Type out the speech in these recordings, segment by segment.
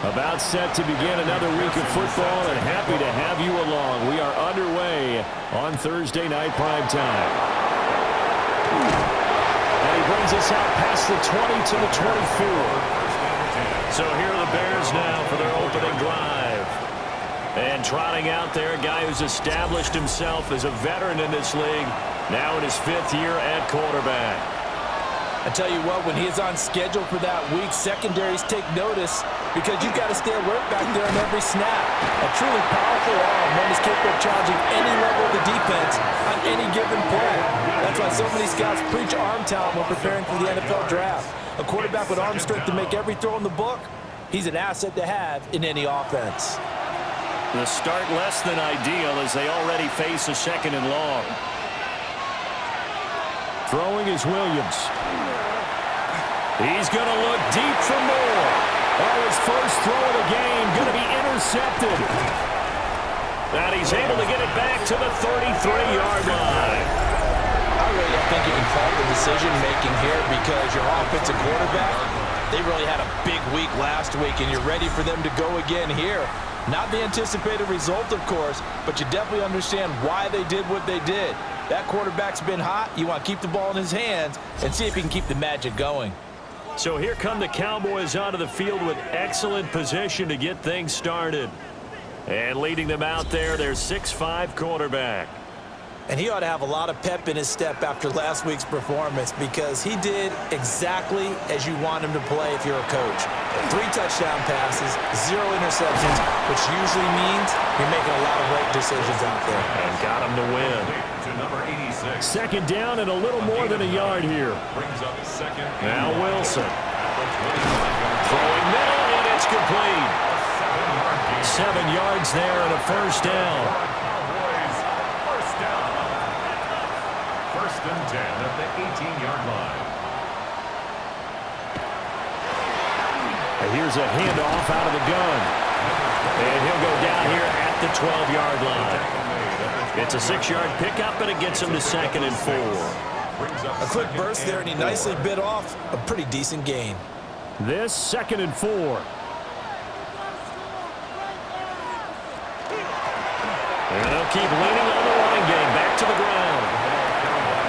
About set to begin another week of football, and happy to have you along. We are underway on Thursday night primetime. And he brings us out past the 20 to the 24. So here are the Bears now for their opening drive. And trotting out there, a guy who's established himself as a veteran in this league, now in his 5th year at quarterback. I tell you what, when he is on schedule for that week, secondaries take notice because you've got to stay alert back there on every snap. A truly powerful arm, one is capable of challenging any level of the defense on any given play. That's why so many scouts preach arm talent when preparing for the NFL draft. A quarterback with arm strength to make every throw in the book, he's an asset to have in any offense. The start less than ideal as they already face a 2nd and long. Throwing is Williams. He's going to look deep for more. Oh, his first throw of the game going to be intercepted. And he's able to get it back to the 33-yard line. I really don't think you can fault the decision-making here because your offensive quarterback, they really had a big week last week, and you're ready for them to go again here. Not the anticipated result, of course, but you definitely understand why they did what they did. That quarterback's been hot. You want to keep the ball in his hands and see if he can keep the magic going. So here come the Cowboys onto the field with excellent position to get things started. And leading them out there, their 6'5" quarterback. And he ought to have a lot of pep in his step after last week's performance because he did exactly as you want him to play if you're a coach. 3 touchdown passes, 0 interceptions, which usually means you're making a lot of right decisions out there. And got him to win. Second down and a little more than a yard here. Now Wilson. Throwing middle, and it's complete. 7 yards there and a first down. First and 10 at the 18-yard line. And here's a handoff out of the gun. And he'll go down here at the 12-yard line. It's a 6-yard pickup, and it gets him to 2nd and 4. A quick burst there, and he nicely bit off a pretty decent gain. This 2nd and 4. And they'll keep leaning on the running game. Back to the ground.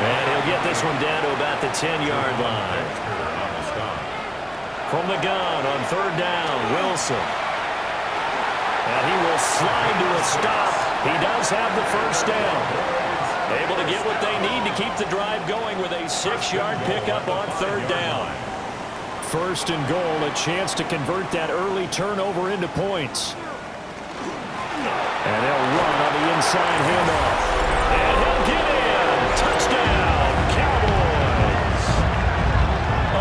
And he'll get this one down to about the 10-yard line. From the gun on 3rd down, Wilson. And he will slide to a stop. He does have the first down. Able to get what they need to keep the drive going with a 6-yard pickup on 3rd down. 1st and goal, a chance to convert that early turnover into points. And they'll run on the inside handoff. And he'll get in. Touchdown, Cowboys.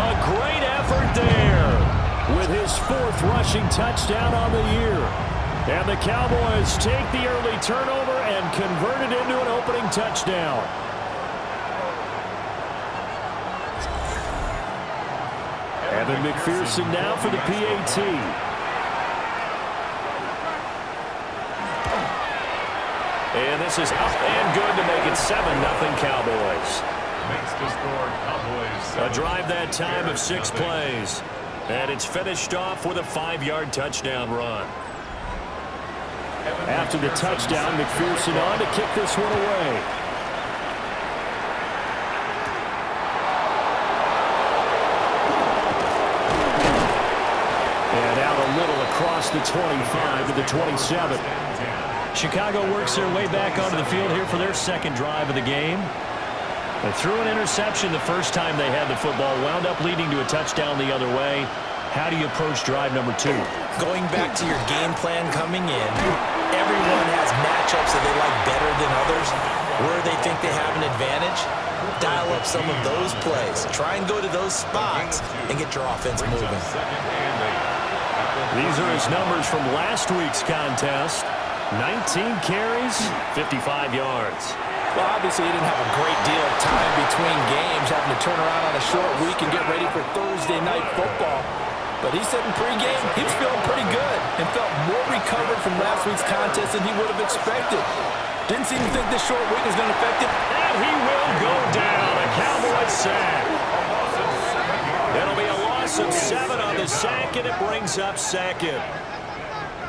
A great effort there with his 4th rushing touchdown on the year. And the Cowboys take the early turnover and convert it into an opening touchdown. Evan McPherson now for the PAT. And this is up and good to make it 7-0 Cowboys. Makes the score Cowboys. A drive that time of 6 plays. And it's finished off with a 5-yard touchdown run. After the touchdown, McPherson on to kick this one away. And out a little across the 25 to the 27. Chicago works their way back onto the field here for their 2nd drive of the game. They threw an interception the first time they had the football, wound up leading to a touchdown the other way. How do you approach drive number 2? Going back to your game plan coming in, everyone has matchups that they like better than others. Where they think they have an advantage, dial up some of those plays. Try and go to those spots and get your offense moving. These are his numbers from last week's contest. 19 carries, 55 yards. Well, obviously he didn't have a great deal of time between games, having to turn around on a short week and get ready for Thursday night football. But he said in pregame he was feeling pretty good and felt more recovered from last week's contest than he would have expected. Didn't seem to think this short week was going to affect him. And he will go down. A Cowboys sack. It'll be a loss loss of 7 on the sack, and it brings up second.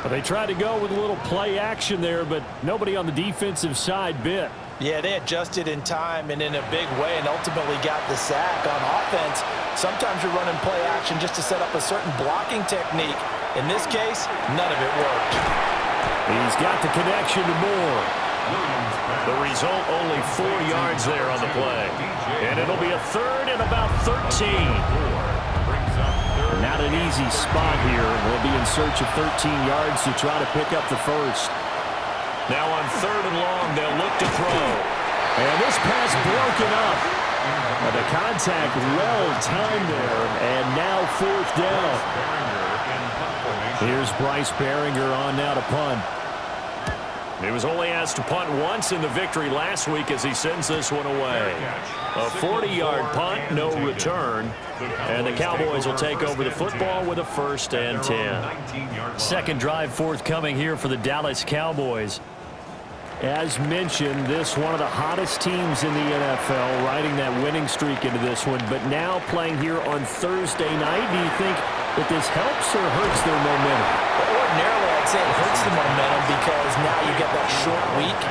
Well, they tried to go with a little play action there, but nobody on the defensive side bit. Yeah, they adjusted in time and in a big way and ultimately got the sack. On offense, sometimes you're running play action just to set up a certain blocking technique. In this case, none of it worked. He's got the connection to Moore. The result, only 4 yards there on the play. And it'll be a third and about 13. Not an easy spot here. They'll be in search of 13 yards to try to pick up the first. Now on 3rd and long, they'll look to throw. And this pass broken up. The contact well timed there, and now 4th down. Here's Bryce Behringer on now to punt. He was only asked to punt once in the victory last week as he sends this one away. A 40-yard punt, no return. And the Cowboys will take over the football with a 1st and 10. Second drive forthcoming here for the Dallas Cowboys. As mentioned, this one of the hottest teams in the NFL, riding that winning streak into this one, but now playing here on Thursday night. Do you think that this helps or hurts their momentum? Ordinarily, I'd say it hurts the momentum because now you get that short week.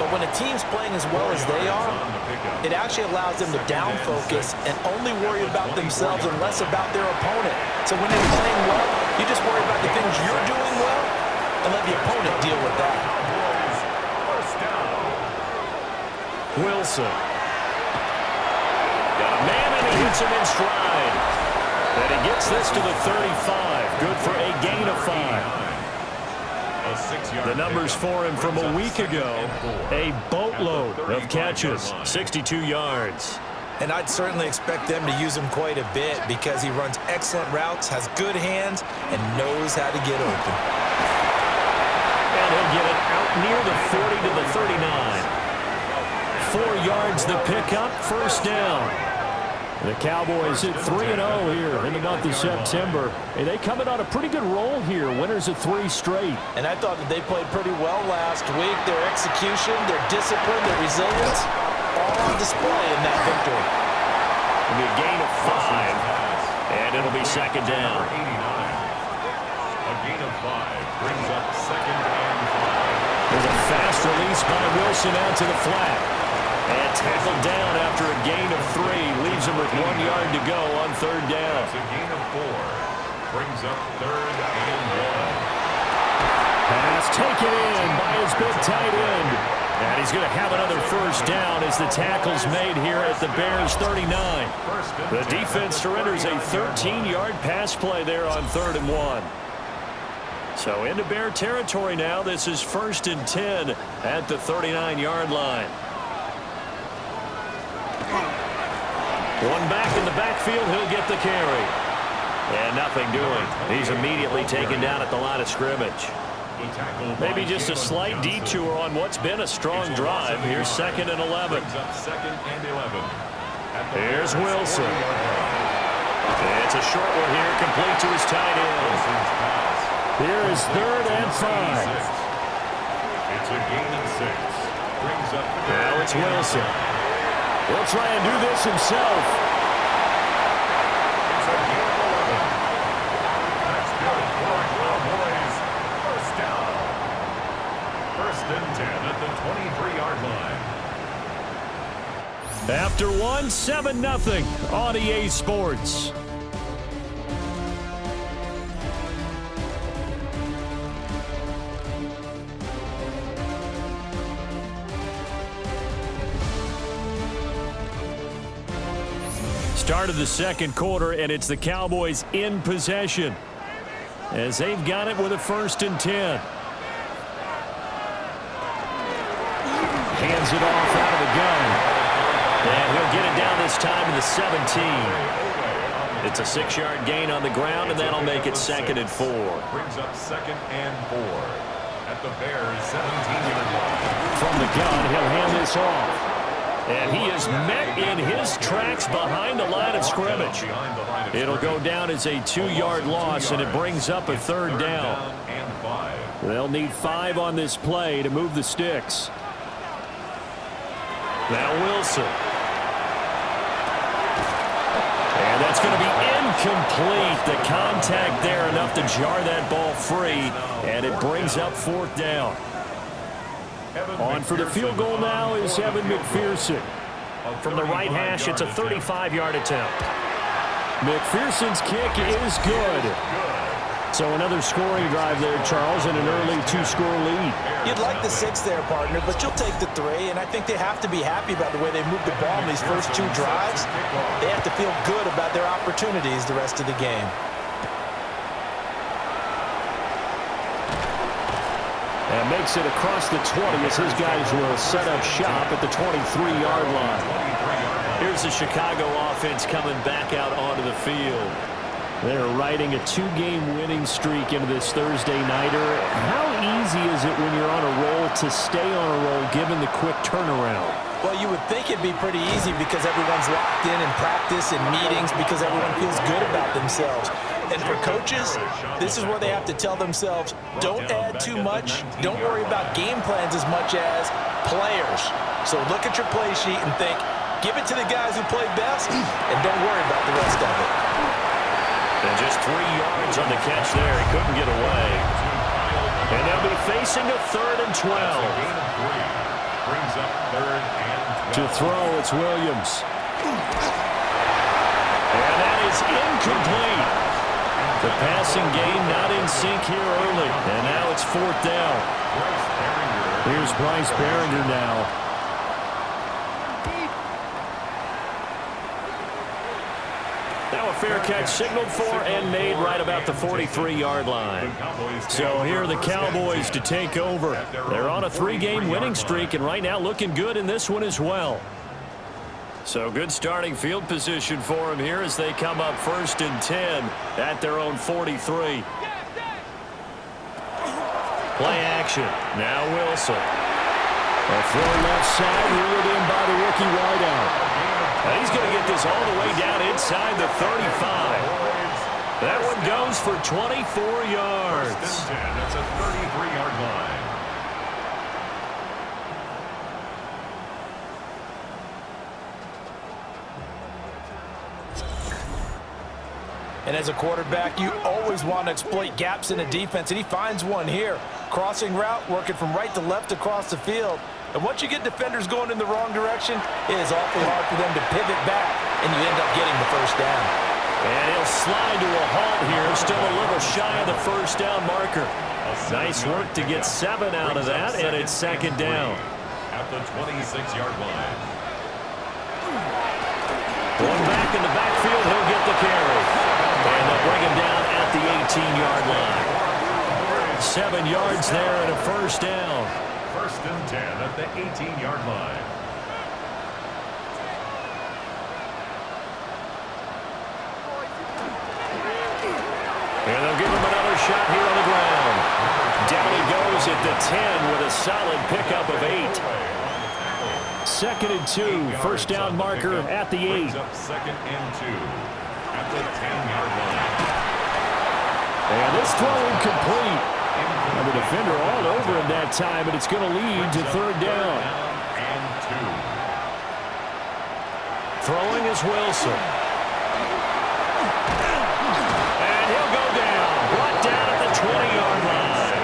But when a team's playing as well as they are, it actually allows them to down focus and only worry about themselves and less about their opponent. So when you're playing well, you just worry about the things you're doing well and let the opponent deal with that. Wilson. Got a man, and he hits him in stride. And he gets this to the 35. Good for a gain of 5. The numbers for him from a week ago, a boatload of catches, 62 yards. And I'd certainly expect them to use him quite a bit because he runs excellent routes, has good hands, and knows how to get open. And he'll get it out near the 40 to the 39. 4 yards the pickup, 1st down. The Cowboys hit 3-0 here in the month of September. Hey, they coming on a pretty good roll here, winners of 3 straight. And I thought that they played pretty well last week. Their execution, their discipline, their resilience, all on display in that victory. It'll be a gain of 5, and it'll be 2nd down. A gain of 5 brings up 2nd and 5. There's a fast release by Wilson out to the flat. And tackled down after a gain of 3. Leaves him with 1 yard to go on 3rd down. It's a gain of 4. Brings up 3rd and 1. Pass taken in by his big tight end. And he's going to have another 1st down as the tackle's made here at the Bears 39. The defense surrenders a 13-yard pass play there on 3rd and 1. So into Bear territory now. This is 1st and 10 at the 39-yard line. One back in the backfield, he'll get the carry. And nothing doing. He's immediately taken down at the line of scrimmage. Maybe just a slight detour on what's been a strong drive. Here's 2nd and 11. Here's Wilson. It's a short one here, complete to his tight end. Here is 3rd and 5. It's a gain of 6. Brings up. Now it's Wilson. He'll try and do this himself. It's a gain of 11. That's good for our Cowboys. 1st down. 1st and 10 at the 23-yard line. After one, 7-0 on EA Sports. Start of the 2nd quarter, and it's the Cowboys in possession as they've got it with a 1st and 10. Hands it off out of the gun. And he'll get it down this time to the 17. It's a 6-yard gain on the ground, and that'll make it 2nd and 4. Brings up 2nd and 4 at the Bears' 17-yard line. From the gun, he'll hand this off. And he is met in his tracks behind the line of scrimmage. It'll go down as a 2-yard loss, and it brings up a 3rd down. They'll need 5 on this play to move the sticks. Now Wilson. And that's going to be incomplete. The contact there enough to jar that ball free, and it brings up fourth down. On for the field goal now is Evan McPherson. From the right hash, it's a 35-yard attempt. McPherson's kick is good. So another scoring drive there, Charles, and an early two-score lead. You'd like the 6 there, partner, but you'll take the 3, and I think they have to be happy about the way they moved the ball in these first 2 drives. They have to feel good about their opportunities the rest of the game. And makes it across the 20 as his guys will set up shop at the 23-yard line. Here's the Chicago offense coming back out onto the field. They're riding a 2-game winning streak into this Thursday nighter. How easy is it when you're on a roll to stay on a roll given the quick turnaround? Well, you would think it'd be pretty easy because everyone's locked in practice and meetings because everyone feels good about themselves. And for coaches, this is where they have to tell themselves, don't add too much, don't worry about game plans as much as players. So look at your play sheet and think, give it to the guys who play best, and don't worry about the rest of it. And just 3 yards on the catch there. He couldn't get away. And they'll be facing a 3rd and 12. Brings up 3rd and 12. To throw, it's Williams. And that is incomplete. The passing game not in sync here early. And now it's 4th down. Here's Bryce Behringer now. Now a fair catch signaled for and made right about the 43-yard line. So here are the Cowboys to take over. They're on a 3-game winning streak and right now looking good in this one as well. So good starting field position for them here as they come up 1st and 10 at their own 43. Play action. Now Wilson. A throw left side, reeled in by the rookie wideout. And he's going to get this all the way down inside the 35. That one goes for 24 yards. First and 10. That's a 33-yard line. And as a quarterback, you always want to exploit gaps in a defense, and he finds one here. Crossing route, working from right to left across the field. And once you get defenders going in the wrong direction, it is awfully hard for them to pivot back, and you end up getting the 1st down. And he'll slide to a halt here, still a little shy of the 1st down marker. Nice work to get 7 out of that, and it's 2nd down. At the 26-yard line. Going back in the backfield, he'll get the carry. And they'll bring him down at the 18-yard line. 7 yards there and a 1st down. 1st and 10 at the 18-yard line. And they'll give him another shot here on the ground. Down he goes at the 10 with a solid pickup of 8. 2nd and 2, 1st down marker at the 8. 2nd and 2 at the 10-yard line. And this throw incomplete. And the defender all over him that time, and it's going to lead to 3rd down. And 2. Throwing is Wilson. And he'll go down. Brought down at the 20-yard line.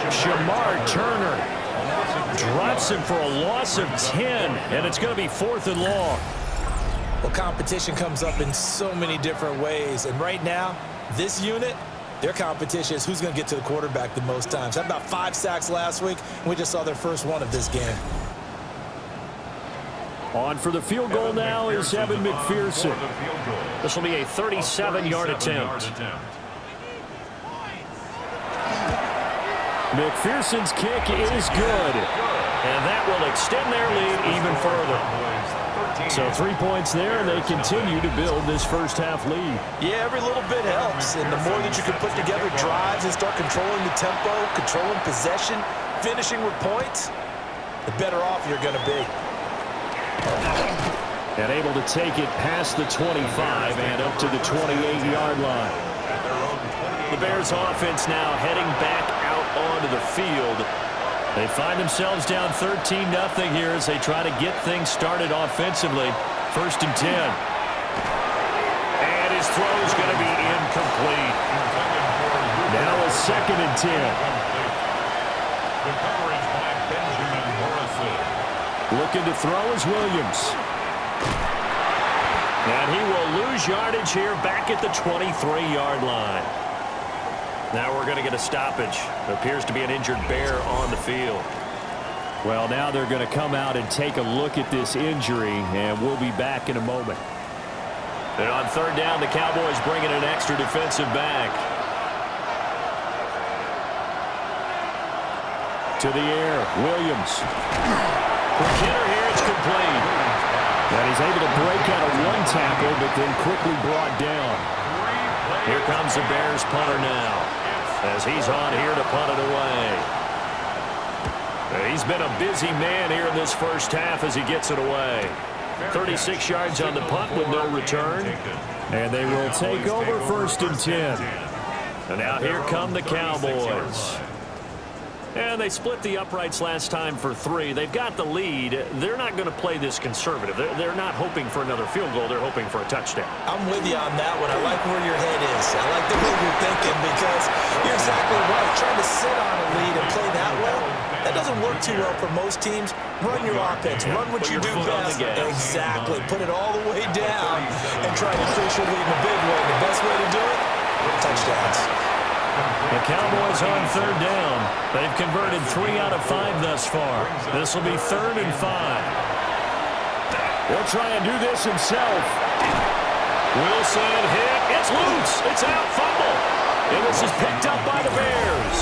Shamar Turner drops him for a loss of 10, and it's going to be 4th and long. Well, competition comes up in so many different ways, and right now, this unit, their competition is who's going to get to the quarterback the most times. Had about 5 sacks last week, and we just saw their first one of this game. On for the field goal now is Evan McPherson. This will be a 37-yard attempt. McPherson's kick is good, and that will extend their lead even further. So 3 points there, and they continue to build this first half lead. Yeah, every little bit helps, and the more that you can put together drives and start controlling the tempo, controlling possession, finishing with points, the better off you're going to be. And able to take it past the 25 and up to the 28-yard line. The Bears offense now heading back out onto the field. They find themselves down 13-0 here as they try to get things started offensively. 1st and 10. And his His throw is going to be incomplete. Now a 2nd and 10. The coverage by Benjamin Morrison. Looking to throw is Williams. And he will lose yardage here back at the 23-yard line. Now we're going to get a stoppage. Appears to be an injured Bear on the field. Well, now they're going to come out and take a look at this injury, and we'll be back in a moment. And on 3rd down, the Cowboys bring in an extra defensive back. To the air, Williams. For Kidder here, it's complete. And he's able to break out of one tackle, but then quickly brought down. Here comes the Bears punter now, as he's on here to punt it away. He's been a busy man here in this first half as he gets it away. 36 yards on the punt with no return. And they will take over 1st and 10. And now here come the Cowboys. And they split the uprights last time for 3. They've got the lead. They're not going to play this conservative. They're not hoping for another field goal. They're hoping for a touchdown. I'm with you on that one. I like where your head is. I like the way you're thinking because you're exactly right. Trying to sit on a lead and play that way, that doesn't work too well for most teams. Run your offense. Run what you do best. Exactly. Put it all the way down and try to increase your lead in a big way. The best way to do it, touchdowns. The Cowboys on 3rd down. They've converted 3 out of 5 thus far. This will be 3rd and 5. He'll try and do this himself. Wilson hit. It's loose. It's out. Fumble. And this is picked up by the Bears.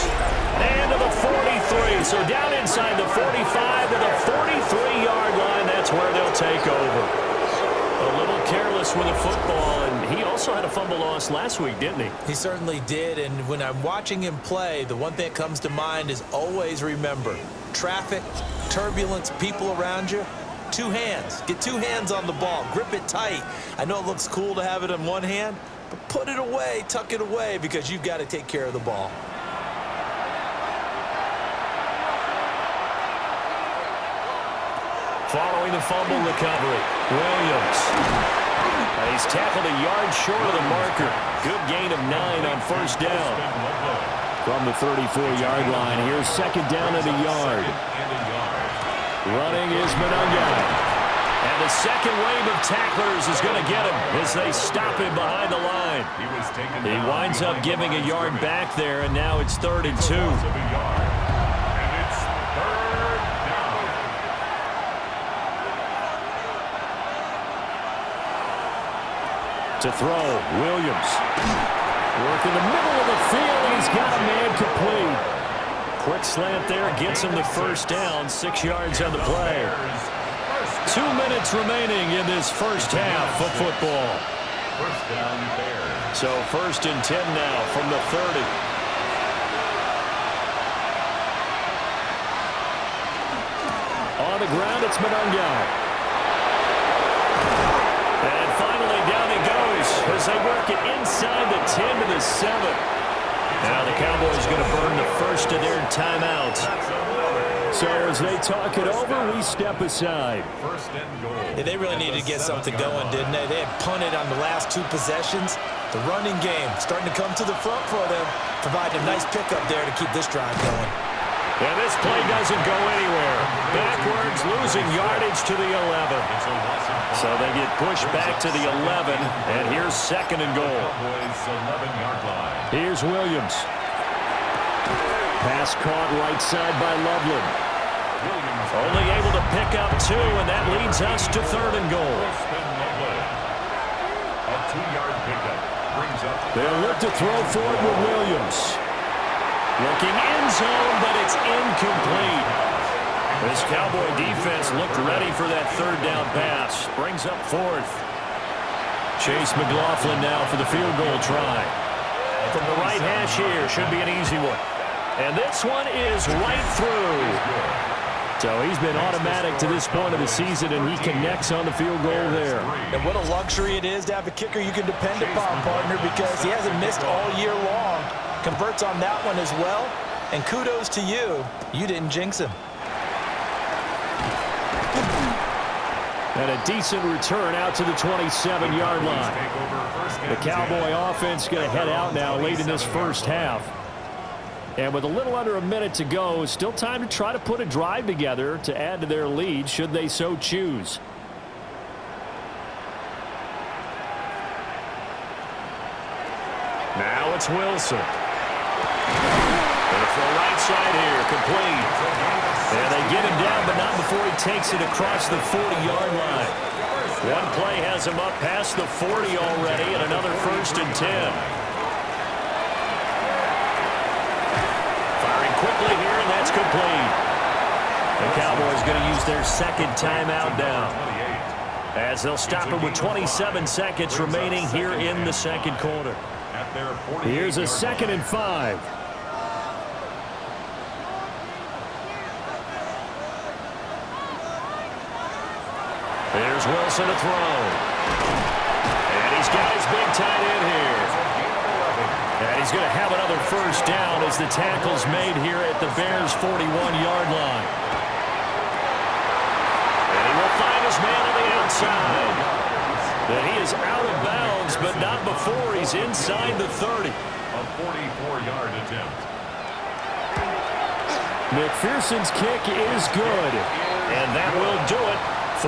And to the 43. So down inside the 45 to the 43-yard line. That's where they'll take over. A little careless with the football, and he also had a fumble loss last week, didn't he? He certainly did, and when I'm watching him play, the one thing that comes to mind is always remember, traffic, turbulence, people around you, 2 hands. Get 2 hands on the ball. Grip it tight. I know it looks cool to have it in one hand, but put it away, tuck it away, because you've got to take care of the ball. Following the fumble recovery, Williams. He's tackled a yard short of the marker. Good gain of 9 on 1st down. From the 34-yard line, here's 2nd down and a yard. Running is Monunga. And the second wave of tacklers is going to get him as they stop him behind the line. He winds up giving a yard back there, and now it's 3rd and 2. To throw, Williams. Work in the middle of the field, and he's got a man complete. Quick slant there gets him the 1st down, 6 yards on the play. 2 minutes remaining in this first half of football. So 1st and 10 now from the 30. On the ground, it's Monunga. And finally down he goes as they work it inside the 10 to the 7. Now the Cowboys going to burn the first of their timeouts. So as they talk it over, we step aside. Yeah, they really needed to get something going, didn't they? They had punted on the last 2 possessions. The running game starting to come to the front for them, providing a nice pickup there to keep this drive going. And this play doesn't go anywhere. Backwards, losing yardage to the 11. So they get pushed back to the 11, and here's 2nd and goal. Here's Williams. Pass caught right side by Loveland. Only able to pick up 2, and that leads us to 3rd and goal. A 2-yard pickup brings up. They'll look to throw forward with Williams. Looking end zone, but it's incomplete. This Cowboy defense looked ready for that 3rd down pass. Brings up 4th. Chase McLaughlin now for the field goal try. From the right hash here, should be an easy one. And this one is right through. So he's been automatic to this point of the season, and he connects on the field goal there. And what a luxury it is to have a kicker you can depend upon, partner, because he hasn't missed all year long. Converts on that one as well. And kudos to you. You didn't jinx him. And a decent return out to the 27-yard line. The Cowboy offense going to head out now late in this first half. And with a little under a minute to go, still time to try to put a drive together to add to their lead should they so choose. Now it's Wilson. And for the right side here, complete. And they get him down, but not before he takes it across the 40-yard line. One play has him up past the 40 already, and another 1st and 10. Firing quickly here, and that's complete. The Cowboys going to use their second timeout now, as they'll stop it with 27 seconds remaining here in the second quarter. Here's a 2nd and 5. There's Wilson to throw. And he's got his big tight end here. And he's going to have another 1st down as the tackle's made here at the Bears' 41-yard line. And he will find his man on the outside. But he is out of bounds, but not before he's inside the 30. A 44-yard attempt. McPherson's kick is good. And that will do it.